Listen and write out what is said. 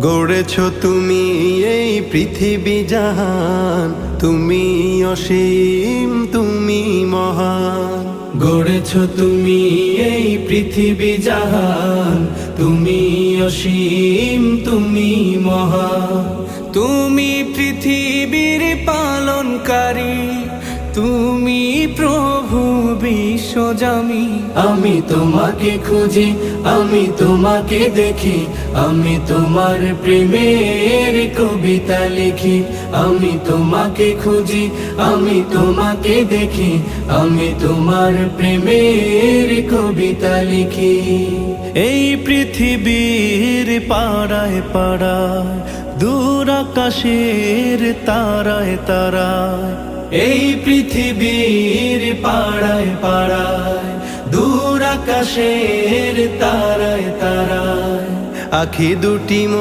গড়েছ তুমি এই পৃথিবী জাহান, তুমি অসীম তুমি মহান। গড়েছ তুমি এই পৃথিবী জাহান, তুমি অসীম তুমি মহান। তুমি পৃথিবীর পালনকারী, তুমি প্রভু বিশ্বজামি। আমি তোমাকে খুঁজি, আমি তোমাকে দেখি, আমি তোমার প্রেমের কবিতা লিখি। আমি তোমাকে খুঁজি, আমি তোমাকে দেখি, আমি তোমার প্রেমের কবিতা লিখি। এই পৃথিবীর পাড়ায় পাড়ায়, দূর আকাশের তারায় তারায়। এই পৃথিবীর পাড়ায় পাড়ায়, দূর আকাশের তারায় তারায়। আখি দুটি